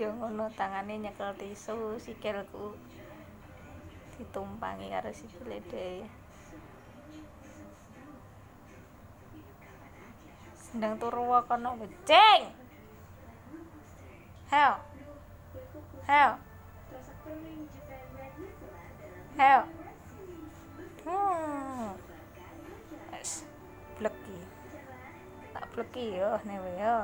Ya ngono tangane nyekel tisu, sikilku ditumpangi karo sikile dhewe. Sendang turu kono becing. Heo. Heo. Heo. Wes bleki. Tak bleki yo newe yo.